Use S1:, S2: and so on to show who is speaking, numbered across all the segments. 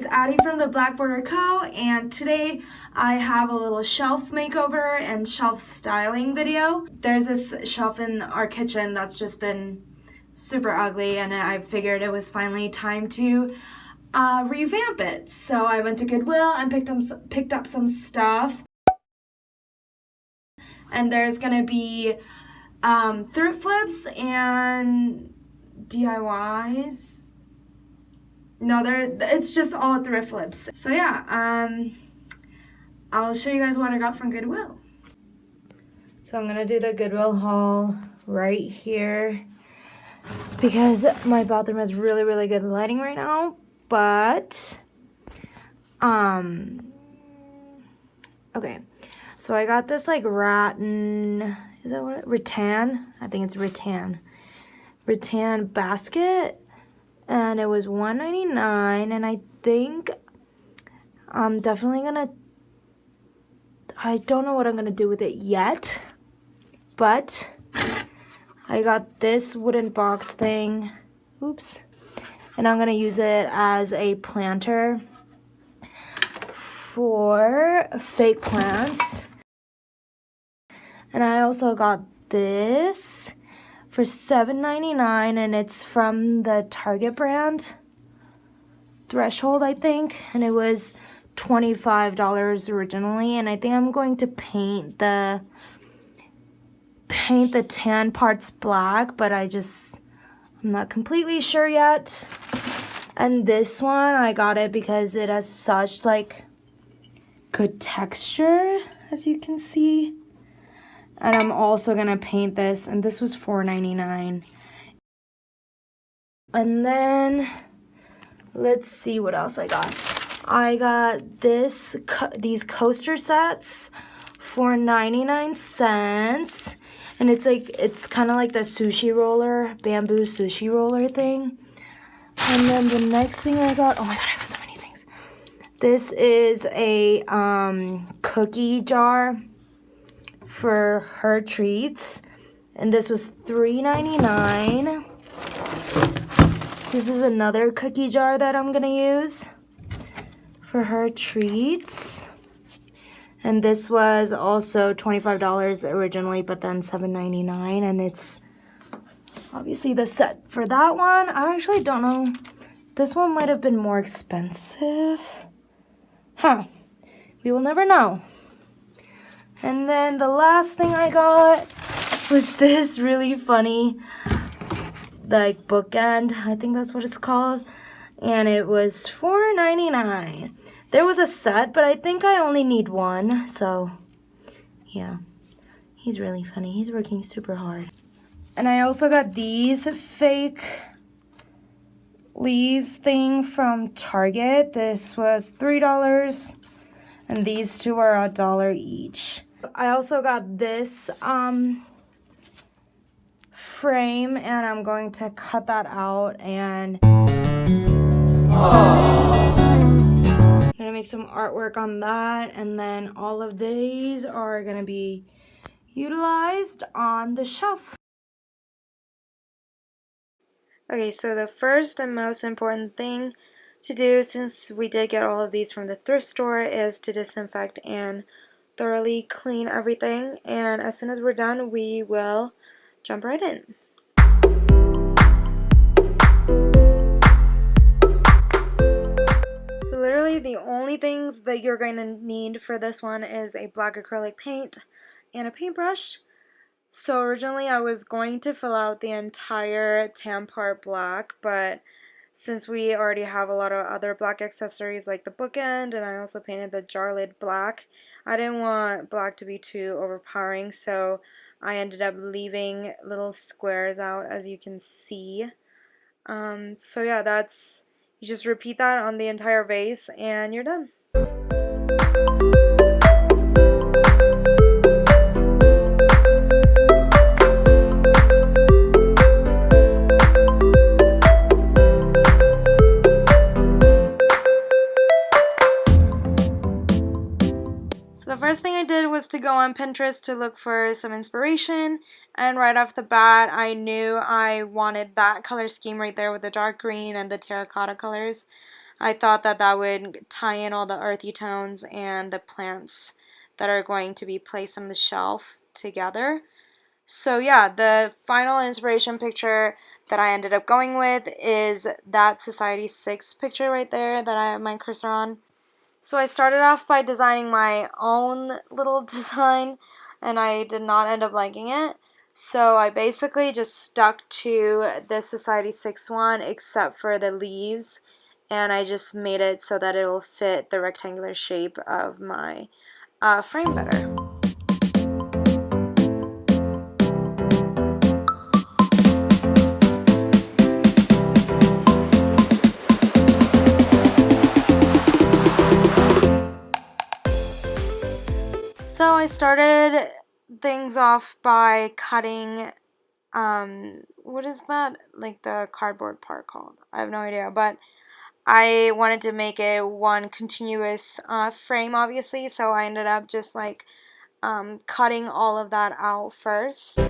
S1: it's Addie from the Black Border Co. And today I have a little shelf makeover and shelf styling video. There's this shelf in our kitchen that's just been super ugly, and I figured it was finally time to revamp it. So I went to Goodwill and picked up some stuff. And there's gonna be thrift flips and DIYs. No, it's just all thrift flips. So yeah, I'll show you guys what I got from Goodwill. So I'm gonna do the Goodwill haul right here because my bathroom has really, really good lighting right now. But okay. So I got this like rattan I think it's rattan basket. And it was $1.99, and I think I'm definitely gonna, I don't know what I'm gonna do with it yet, but I got this wooden box thing, oops, and I'm gonna use it as a planter for fake plants. And I also got this for $7.99, and it's from the Target brand, Threshold, I think, and it was $25 originally. And I think I'm going to paint the tan parts black, but I'm not completely sure yet. And this one, I got it because it has such like good texture, as you can see. And I'm also gonna paint this, and this was $4.99. And then let's see what else I got. I got these coaster sets for 99 cents, and it's kind of like the sushi roller, bamboo sushi roller thing. And then the next thing I got, oh my god, I got so many things. This is a cookie jar for her treats, and this was $3.99. This is another cookie jar that I'm gonna use for her treats, and this was also $25 originally, but then $7.99, and it's obviously the set for that one. I actually don't know, this one might have been more expensive, we will never know. And then the last thing I got was this really funny, like, bookend. I think that's what it's called. And it was $4.99. There was a set, but I think I only need one. So, yeah. He's really funny. He's working super hard. And I also got these fake leaves thing from Target. This was $3. And these two are $1 each. I also got this frame, and I'm going to cut that out and I'm gonna make some artwork on that, and then all of these are gonna be utilized on the shelf. Okay, so the first and most important thing to do, since we did get all of these from the thrift store, is to disinfect and thoroughly clean everything. And as soon as we're done, we will jump right in. So literally the only things that you're going to need for this one is a black acrylic paint and a paintbrush. So originally I was going to fill out the entire tan part black, but since we already have a lot of other black accessories like the bookend, and I also painted the jar lid black, I didn't want black to be too overpowering, so I ended up leaving little squares out, as you can see. So yeah, you just repeat that on the entire vase and you're done. The first thing I did was to go on Pinterest to look for some inspiration, and right off the bat I knew I wanted that color scheme right there with the dark green and the terracotta colors. I thought that that would tie in all the earthy tones and the plants that are going to be placed on the shelf together. So yeah, the final inspiration picture that I ended up going with is that Society 6 picture right there that I have my cursor on. So I started off by designing my own little design, and I did not end up liking it. So I basically just stuck to the Society 6 one except for the leaves, and I just made it so that it will fit the rectangular shape of my frame better. So I started things off by cutting, what is that? Like the cardboard part called? I have no idea, but I wanted to make it one continuous frame, obviously, so I ended up just like cutting all of that out first.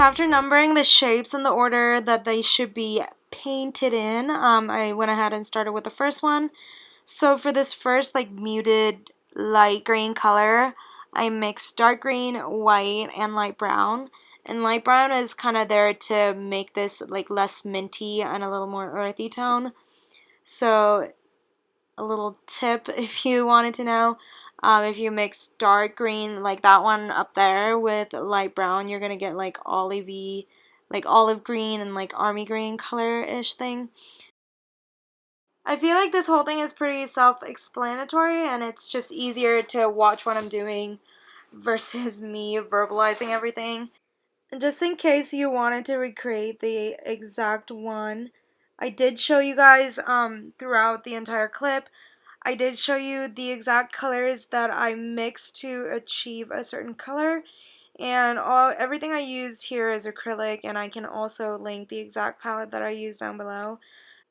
S1: After numbering the shapes in the order that they should be painted in, I went ahead and started with the first one. So for this first like muted light green color, I mixed dark green, white, and light brown. And light brown is kind of there to make this like less minty and a little more earthy tone. So a little tip if you wanted to know. If you mix dark green, like that one up there, with light brown, you're going to get like olivey, like olive green and like army green color-ish thing. I feel like this whole thing is pretty self-explanatory, and it's just easier to watch what I'm doing versus me verbalizing everything. And just in case you wanted to recreate the exact one, I did show you guys throughout the entire clip. I did show you the exact colors that I mixed to achieve a certain color, and everything I used here is acrylic, and I can also link the exact palette that I used down below.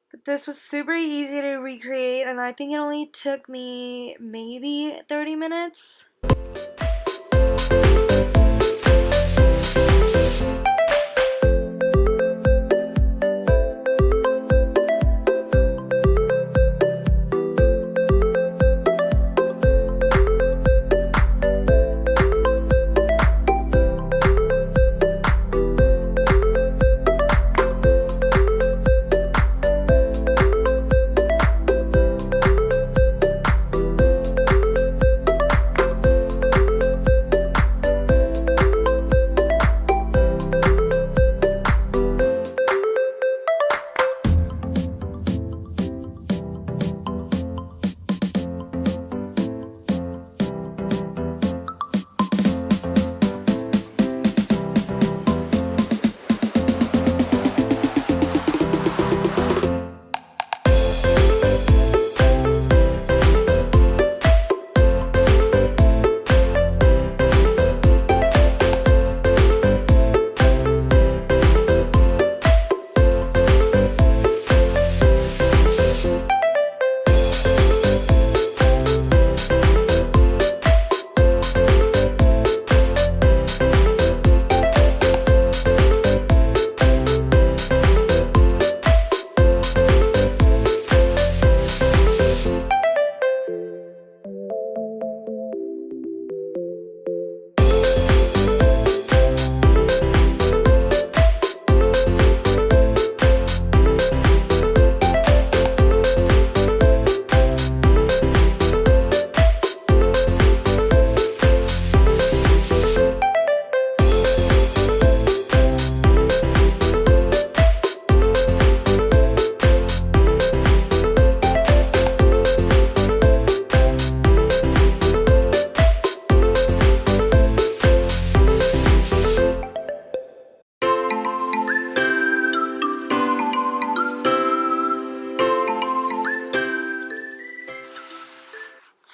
S1: But this was super easy to recreate, and I think it only took me maybe 30 minutes.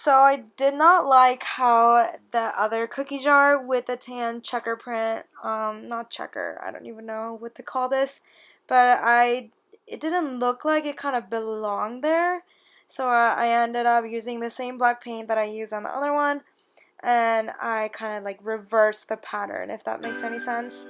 S1: So I did not like how the other cookie jar with the tan checker print, not checker, I don't even know what to call this, but it didn't look like it kind of belonged there. So I ended up using the same black paint that I used on the other one, and I kind of like reversed the pattern, if that makes any sense.